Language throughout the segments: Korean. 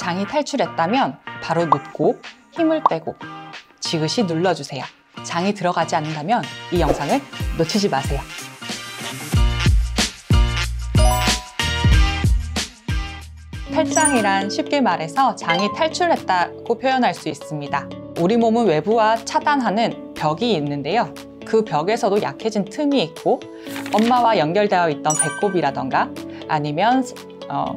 장이 탈출했다면 바로 눕고 힘을 빼고 지그시 눌러주세요. 장이 들어가지 않는다면 이 영상을 놓치지 마세요. 탈장이란 쉽게 말해서 장이 탈출했다고 표현할 수 있습니다. 우리 몸은 외부와 차단하는 벽이 있는데요. 그 벽에서도 약해진 틈이 있고 엄마와 연결되어 있던 배꼽이라던가 아니면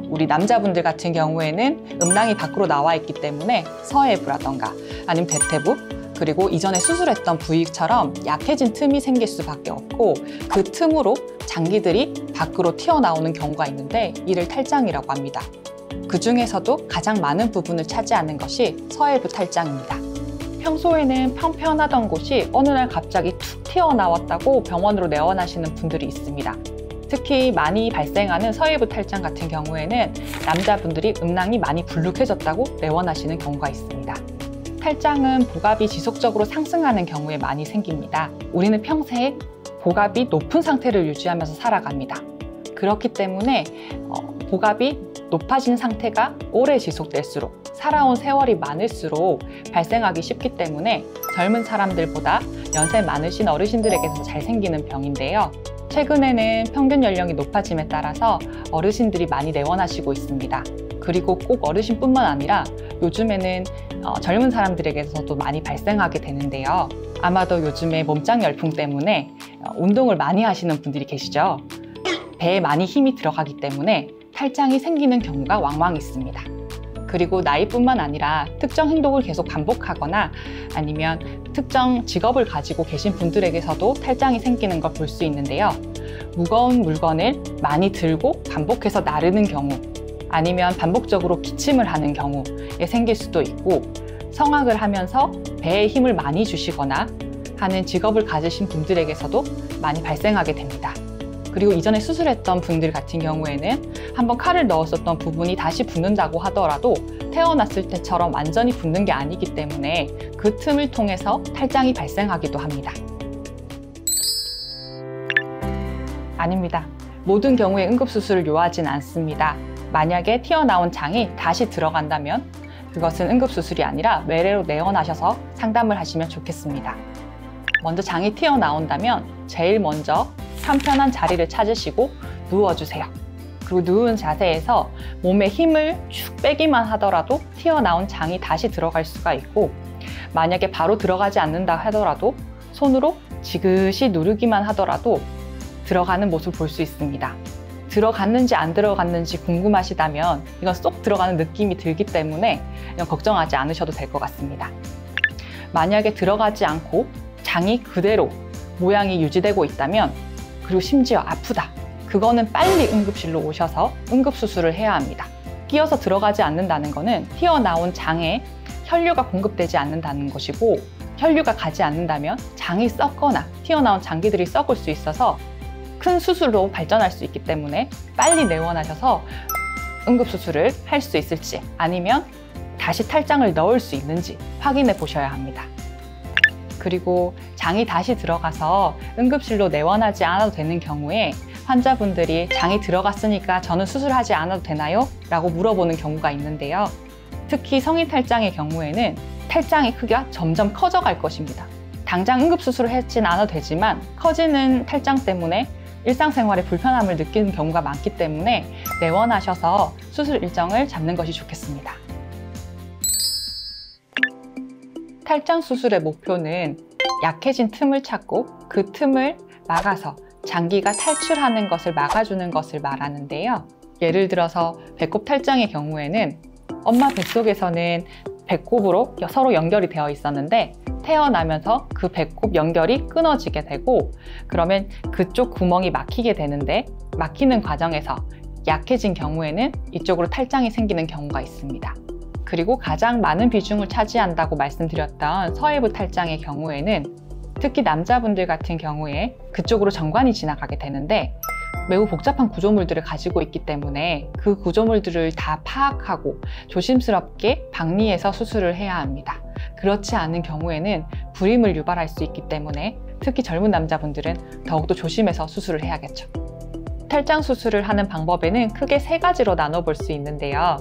우리 남자분들 같은 경우에는 음낭이 밖으로 나와 있기 때문에 서해부라던가 아니면 대퇴부 그리고 이전에 수술했던 부위처럼 약해진 틈이 생길 수밖에 없고 그 틈으로 장기들이 밖으로 튀어나오는 경우가 있는데 이를 탈장이라고 합니다. 그 중에서도 가장 많은 부분을 차지하는 것이 서해부 탈장입니다. 평소에는 평평하던 곳이 어느 날 갑자기 툭 튀어나왔다고 병원으로 내원하시는 분들이 있습니다. 특히 많이 발생하는 서해부 탈장 같은 경우에는 남자분들이 음낭이 많이 불룩해졌다고 내원하시는 경우가 있습니다. 탈장은 복압이 지속적으로 상승하는 경우에 많이 생깁니다. 우리는 평생 복압이 높은 상태를 유지하면서 살아갑니다. 그렇기 때문에 복압이 높아진 상태가 오래 지속될수록 살아온 세월이 많을수록 발생하기 쉽기 때문에 젊은 사람들보다 연세 많으신 어르신들에게서 잘 생기는 병인데요. 최근에는 평균 연령이 높아짐에 따라서 어르신들이 많이 내원하시고 있습니다. 그리고 꼭 어르신뿐만 아니라 요즘에는 젊은 사람들에게서도 많이 발생하게 되는데요. 아마도 요즘에 몸짱 열풍 때문에 운동을 많이 하시는 분들이 계시죠. 배에 많이 힘이 들어가기 때문에 탈장이 생기는 경우가 왕왕 있습니다. 그리고 나이뿐만 아니라 특정 행동을 계속 반복하거나 아니면 특정 직업을 가지고 계신 분들에게서도 탈장이 생기는 걸 볼 수 있는데요. 무거운 물건을 많이 들고 반복해서 나르는 경우 아니면 반복적으로 기침을 하는 경우에 생길 수도 있고 성악을 하면서 배에 힘을 많이 주시거나 하는 직업을 가지신 분들에게서도 많이 발생하게 됩니다. 그리고 이전에 수술했던 분들 같은 경우에는 한번 칼을 넣었었던 부분이 다시 붓는다고 하더라도 태어났을 때처럼 완전히 붓는 게 아니기 때문에 그 틈을 통해서 탈장이 발생하기도 합니다. 아닙니다. 모든 경우에 응급수술을 요하진 않습니다. 만약에 튀어나온 장이 다시 들어간다면 그것은 응급수술이 아니라 외래로 내원하셔서 상담을 하시면 좋겠습니다. 먼저 장이 튀어나온다면 제일 먼저 편편한 자리를 찾으시고 누워주세요. 그리고 누운 자세에서 몸에 힘을 쭉 빼기만 하더라도 튀어나온 장이 다시 들어갈 수가 있고 만약에 바로 들어가지 않는다 하더라도 손으로 지그시 누르기만 하더라도 들어가는 모습을 볼 수 있습니다. 들어갔는지 안 들어갔는지 궁금하시다면 이건 쏙 들어가는 느낌이 들기 때문에 걱정하지 않으셔도 될 것 같습니다. 만약에 들어가지 않고 장이 그대로 모양이 유지되고 있다면 그리고 심지어 아프다. 그거는 빨리 응급실로 오셔서 응급수술을 해야 합니다. 끼어서 들어가지 않는다는 거는 튀어나온 장에 혈류가 공급되지 않는다는 것이고 혈류가 가지 않는다면 장이 썩거나 튀어나온 장기들이 썩을 수 있어서 큰 수술로 발전할 수 있기 때문에 빨리 내원하셔서 응급수술을 할 수 있을지 아니면 다시 탈장을 넣을 수 있는지 확인해 보셔야 합니다. 그리고 장이 다시 들어가서 응급실로 내원하지 않아도 되는 경우에 환자분들이 장이 들어갔으니까 저는 수술하지 않아도 되나요? 라고 물어보는 경우가 있는데요. 특히 성인 탈장의 경우에는 탈장의 크기가 점점 커져갈 것입니다. 당장 응급수술을 하진 않아도 되지만 커지는 탈장 때문에 일상생활에 불편함을 느끼는 경우가 많기 때문에 내원하셔서 수술 일정을 잡는 것이 좋겠습니다. 탈장 수술의 목표는 약해진 틈을 찾고 그 틈을 막아서 장기가 탈출하는 것을 막아주는 것을 말하는데요. 예를 들어서 배꼽 탈장의 경우에는 엄마 뱃속에서는 배꼽으로 서로 연결이 되어 있었는데 태어나면서 그 배꼽 연결이 끊어지게 되고 그러면 그쪽 구멍이 막히게 되는데 막히는 과정에서 약해진 경우에는 이쪽으로 탈장이 생기는 경우가 있습니다. 그리고 가장 많은 비중을 차지한다고 말씀드렸던 서해부 탈장의 경우에는 특히 남자분들 같은 경우에 그쪽으로 정관이 지나가게 되는데 매우 복잡한 구조물들을 가지고 있기 때문에 그 구조물들을 다 파악하고 조심스럽게 박리해서 수술을 해야 합니다. 그렇지 않은 경우에는 불임을 유발할 수 있기 때문에 특히 젊은 남자분들은 더욱더 조심해서 수술을 해야겠죠. 탈장 수술을 하는 방법에는 크게 세 가지로 나눠볼 수 있는데요.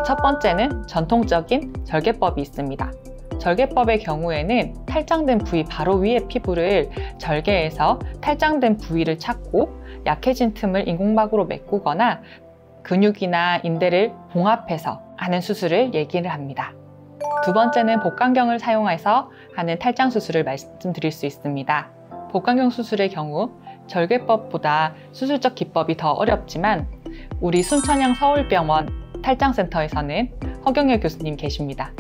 첫 번째는 전통적인 절개법이 있습니다. 절개법의 경우에는 탈장된 부위 바로 위의 피부를 절개해서 탈장된 부위를 찾고 약해진 틈을 인공막으로 메꾸거나 근육이나 인대를 봉합해서 하는 수술을 얘기를 합니다. 두 번째는 복강경을 사용해서 하는 탈장 수술을 말씀드릴 수 있습니다. 복강경 수술의 경우 절개법보다 수술적 기법이 더 어렵지만 우리 순천향 서울병원 탈장센터에서는 허경일 교수님 계십니다.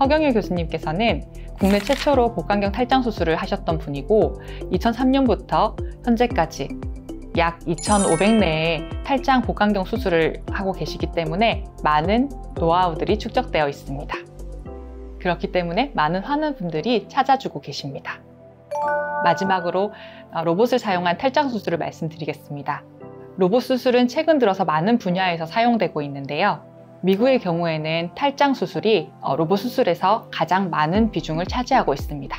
허경일 교수님께서는 국내 최초로 복강경 탈장 수술을 하셨던 분이고 2003년부터 현재까지 약 2,500내의 탈장 복강경 수술을 하고 계시기 때문에 많은 노하우들이 축적되어 있습니다. 그렇기 때문에 많은 환우분들이 찾아주고 계십니다. 마지막으로 로봇을 사용한 탈장 수술을 말씀드리겠습니다. 로봇 수술은 최근 들어서 많은 분야에서 사용되고 있는데요. 미국의 경우에는 탈장 수술이 로봇 수술에서 가장 많은 비중을 차지하고 있습니다.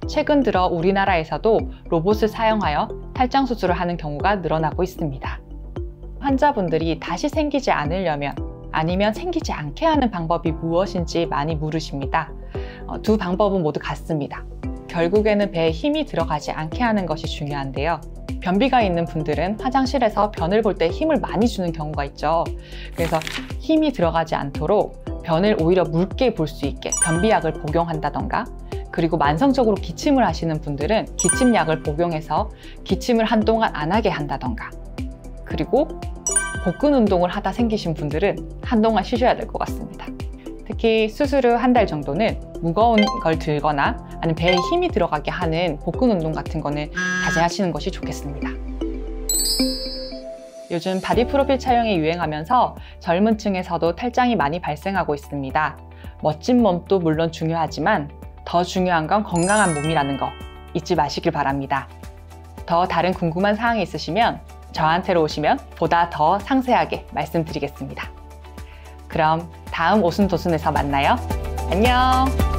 최근 들어 우리나라에서도 로봇을 사용하여 탈장 수술을 하는 경우가 늘어나고 있습니다. 환자분들이 다시 생기지 않으려면 아니면 생기지 않게 하는 방법이 무엇인지 많이 물으십니다. 두 방법은 모두 같습니다. 결국에는 배에 힘이 들어가지 않게 하는 것이 중요한데요. 변비가 있는 분들은 화장실에서 변을 볼 때 힘을 많이 주는 경우가 있죠. 그래서 힘이 들어가지 않도록 변을 오히려 묽게 볼 수 있게 변비약을 복용한다던가, 그리고 만성적으로 기침을 하시는 분들은 기침약을 복용해서 기침을 한동안 안 하게 한다던가, 그리고 복근 운동을 하다 생기신 분들은 한동안 쉬셔야 될 것 같습니다. 특히 수술 후 한 달 정도는 무거운 걸 들거나 아니면 배에 힘이 들어가게 하는 복근 운동 같은 거는 자제하시는 것이 좋겠습니다. 요즘 바디 프로필 촬영이 유행하면서 젊은 층에서도 탈장이 많이 발생하고 있습니다. 멋진 몸도 물론 중요하지만 더 중요한 건 건강한 몸이라는 거 잊지 마시길 바랍니다. 더 다른 궁금한 사항이 있으시면 저한테로 오시면 보다 더 상세하게 말씀드리겠습니다. 그럼 다음 오순도순에서 만나요. 안녕!